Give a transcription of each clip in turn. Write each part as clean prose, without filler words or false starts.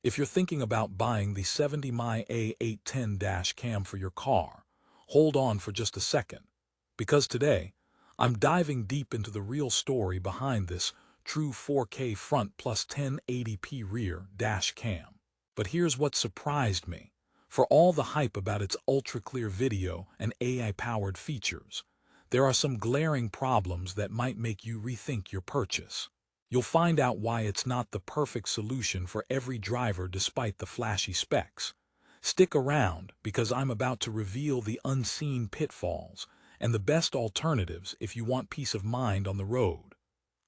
If you're thinking about buying the 70mai A810 dash cam for your car, hold on for just a second, because today, I'm diving deep into the real story behind this true 4K front plus 1080p rear dash cam. But here's what surprised me. For all the hype about its ultra-clear video and AI-powered features, there are some glaring problems that might make you rethink your purchase. You'll find out why it's not the perfect solution for every driver despite the flashy specs. Stick around because I'm about to reveal the unseen pitfalls and the best alternatives if you want peace of mind on the road.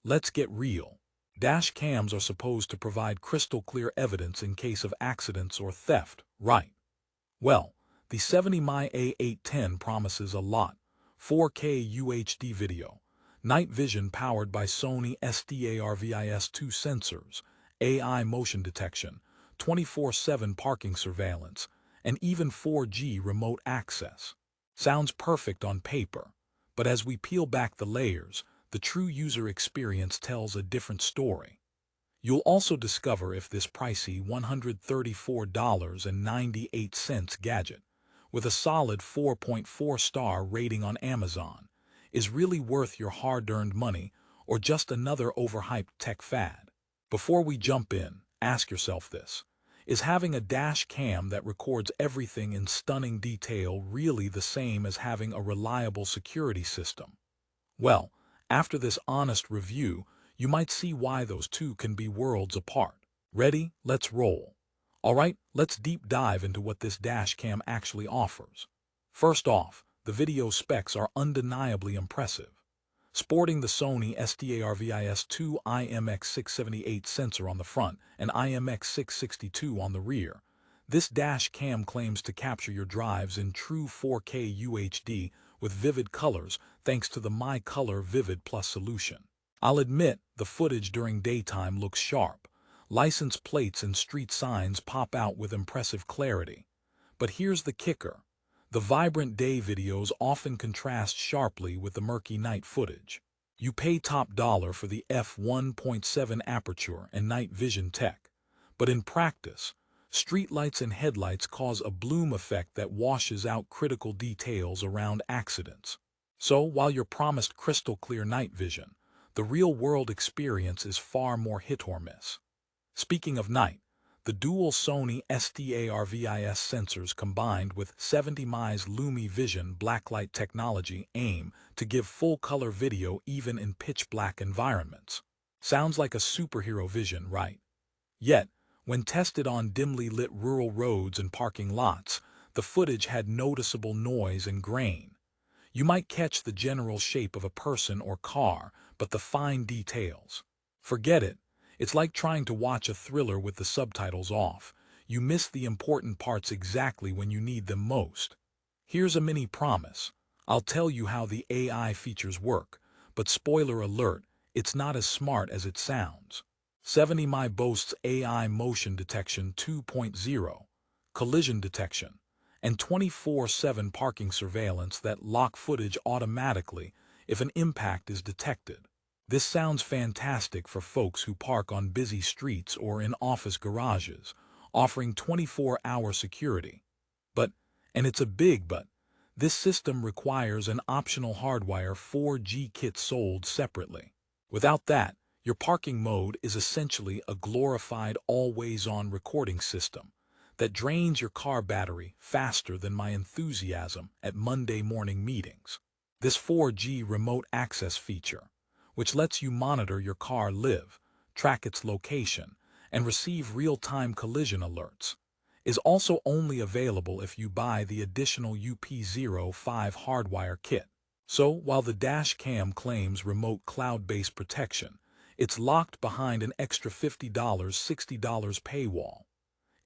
Let's get real. Dash cams are supposed to provide crystal clear evidence in case of accidents or theft, right? Well, the 70mai A810 promises a lot. 4K UHD video, night vision powered by Sony SDARVIS2 sensors, AI motion detection, 24/7 parking surveillance, and even 4G remote access. Sounds perfect on paper, but as we peel back the layers, the true user experience tells a different story. You'll also discover if this pricey $134.98 gadget, with a solid 4.4-star rating on Amazon, is really worth your hard-earned money or just another overhyped tech fad. Before we jump in, ask yourself this. Is having a dash cam that records everything in stunning detail really the same as having a reliable security system? Well, after this honest review, you might see why those two can be worlds apart. Ready? Let's roll. Alright, let's deep dive into what this dash cam actually offers. First off, the video specs are undeniably impressive. Sporting the Sony SDARVIS2 IMX678 sensor on the front and IMX662 on the rear, this dash cam claims to capture your drives in true 4K UHD with vivid colors thanks to the My Color Vivid Plus solution. I'll admit, the footage during daytime looks sharp. License plates and street signs pop out with impressive clarity. But here's the kicker. The vibrant day videos often contrast sharply with the murky night footage. You pay top dollar for the f1.7 aperture and night vision tech, but in practice, streetlights and headlights cause a bloom effect that washes out critical details around accidents. So, while you're promised crystal clear night vision, the real-world experience is far more hit or miss. Speaking of night, the dual Sony SDARVIS sensors combined with 70mai's Lumi Vision blacklight technology aim to give full-color video even in pitch-black environments. Sounds like a superhero vision, right? Yet, when tested on dimly lit rural roads and parking lots, the footage had noticeable noise and grain. You might catch the general shape of a person or car, but the fine details. Forget it. It's like trying to watch a thriller with the subtitles off. You miss the important parts exactly when you need them most. Here's a mini promise. I'll tell you how the AI features work, but spoiler alert, it's not as smart as it sounds. 70mai boasts AI motion detection 2.0, collision detection, and 24/7 parking surveillance that lock footage automatically if an impact is detected. This sounds fantastic for folks who park on busy streets or in office garages, offering 24-hour security. But, and it's a big but, this system requires an optional hardwire 4G kit sold separately. Without that, your parking mode is essentially a glorified always-on recording system that drains your car battery faster than my enthusiasm at Monday morning meetings. This 4G remote access feature, which lets you monitor your car live, track its location, and receive real-time collision alerts, is also only available if you buy the additional UP05 hardwire kit. So, while the dash cam claims remote cloud-based protection, it's locked behind an extra $50, $60 paywall.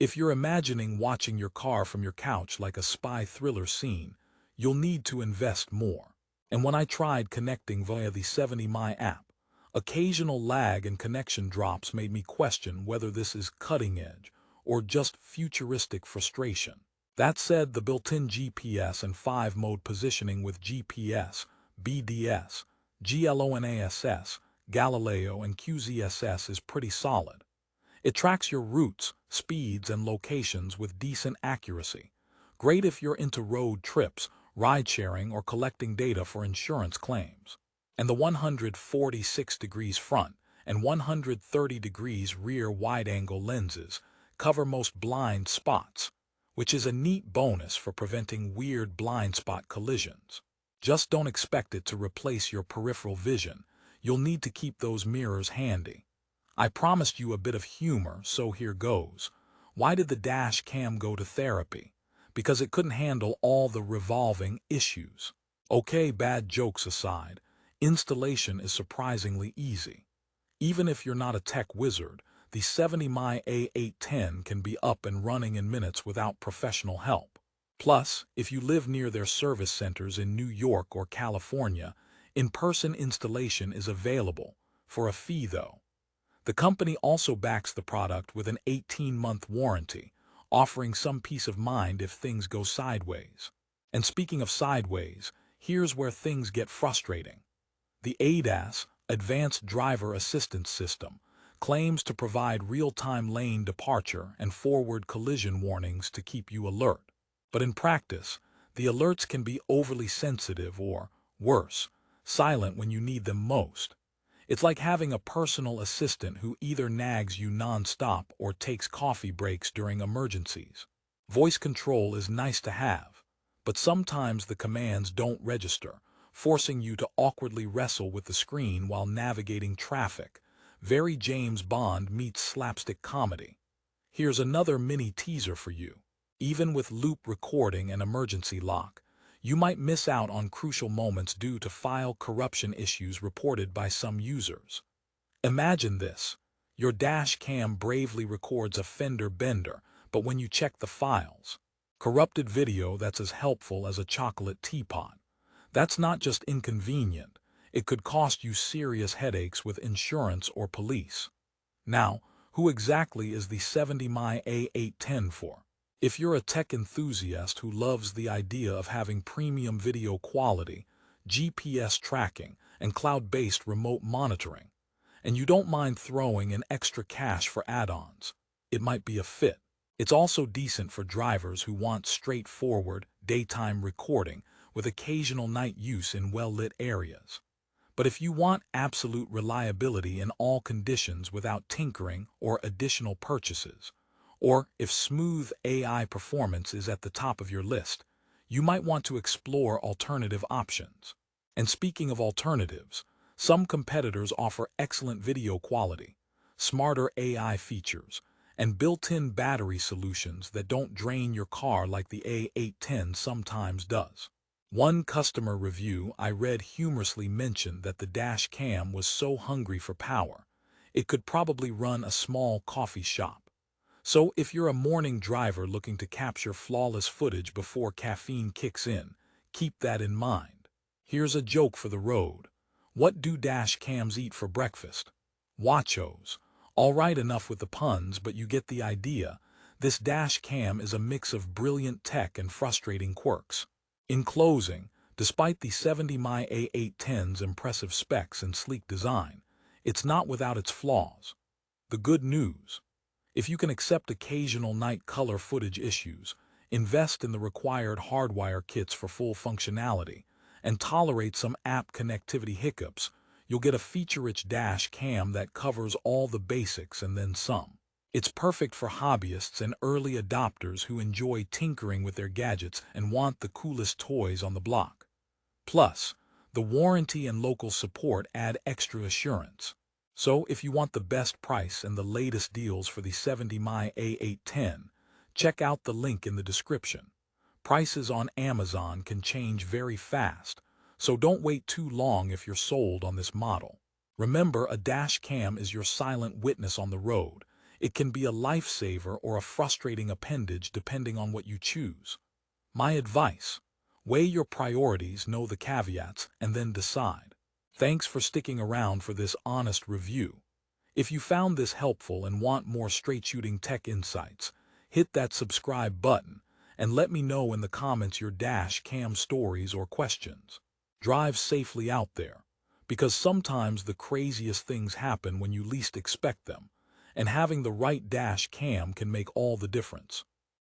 If you're imagining watching your car from your couch like a spy thriller scene, you'll need to invest more. And when I tried connecting via the 70mai app, occasional lag and connection drops made me question whether this is cutting edge or just futuristic frustration. That said, the built-in GPS and 5-mode positioning with GPS, BDS, GLONASS, Galileo, and QZSS is pretty solid. It tracks your routes, speeds, and locations with decent accuracy. Great if you're into road trips, ride-sharing, or collecting data for insurance claims. And the 146 degrees front and 130 degrees rear wide-angle lenses cover most blind spots, which is a neat bonus for preventing weird blind spot collisions. Just don't expect it to replace your peripheral vision. You'll need to keep those mirrors handy. I promised you a bit of humor, so here goes. Why did the dash cam go to therapy? Because it couldn't handle all the revolving issues. Okay, bad jokes aside, installation is surprisingly easy. Even if you're not a tech wizard, the 70mai A810 can be up and running in minutes without professional help. Plus, if you live near their service centers in New York or California, in-person installation is available, for a fee though. The company also backs the product with an 18-month warranty, offering some peace of mind if things go sideways. And speaking of sideways, here's where things get frustrating. The ADAS, Advanced Driver Assistance System, claims to provide real-time lane departure and forward collision warnings to keep you alert. But in practice, the alerts can be overly sensitive or, worse, silent when you need them most. It's like having a personal assistant who either nags you non-stop or takes coffee breaks during emergencies. Voice control is nice to have, but sometimes the commands don't register, forcing you to awkwardly wrestle with the screen while navigating traffic. Very James Bond meets slapstick comedy. Here's another mini teaser for you. Even with loop recording and emergency lock, you might miss out on crucial moments due to file corruption issues reported by some users. Imagine this. Your dash cam bravely records a fender bender, but when you check the files, corrupted video that's as helpful as a chocolate teapot. That's not just inconvenient, it could cost you serious headaches with insurance or police. Now, who exactly is the 70mai A810 for? If you're a tech enthusiast who loves the idea of having premium video quality, GPS tracking, and cloud-based remote monitoring, and you don't mind throwing in extra cash for add-ons, it might be a fit. It's also decent for drivers who want straightforward, daytime recording with occasional night use in well-lit areas. But if you want absolute reliability in all conditions without tinkering or additional purchases, or if smooth AI performance is at the top of your list, you might want to explore alternative options. And speaking of alternatives, some competitors offer excellent video quality, smarter AI features, and built-in battery solutions that don't drain your car like the A810 sometimes does. One customer review I read humorously mentioned that the dash cam was so hungry for power, it could probably run a small coffee shop. So if you're a morning driver looking to capture flawless footage before caffeine kicks in, keep that in mind. Here's a joke for the road. What do dash cams eat for breakfast? Wachos. All right, enough with the puns, but you get the idea. This dash cam is a mix of brilliant tech and frustrating quirks. In closing, despite the 70mai A810's impressive specs and sleek design, it's not without its flaws. The good news: if you can accept occasional night color footage issues, invest in the required hardwire kits for full functionality, and tolerate some app connectivity hiccups, you'll get a feature-rich dash cam that covers all the basics and then some. It's perfect for hobbyists and early adopters who enjoy tinkering with their gadgets and want the coolest toys on the block. Plus, the warranty and local support add extra assurance. So if you want the best price and the latest deals for the 70mai A810, check out the link in the description. Prices on Amazon can change very fast, so don't wait too long if you're sold on this model. Remember, a dash cam is your silent witness on the road. It can be a lifesaver or a frustrating appendage depending on what you choose. My advice: weigh your priorities, know the caveats, and then decide. Thanks for sticking around for this honest review. If you found this helpful and want more straight-shooting tech insights, hit that subscribe button and let me know in the comments your dash cam stories or questions. Drive safely out there, because sometimes the craziest things happen when you least expect them, and having the right dash cam can make all the difference.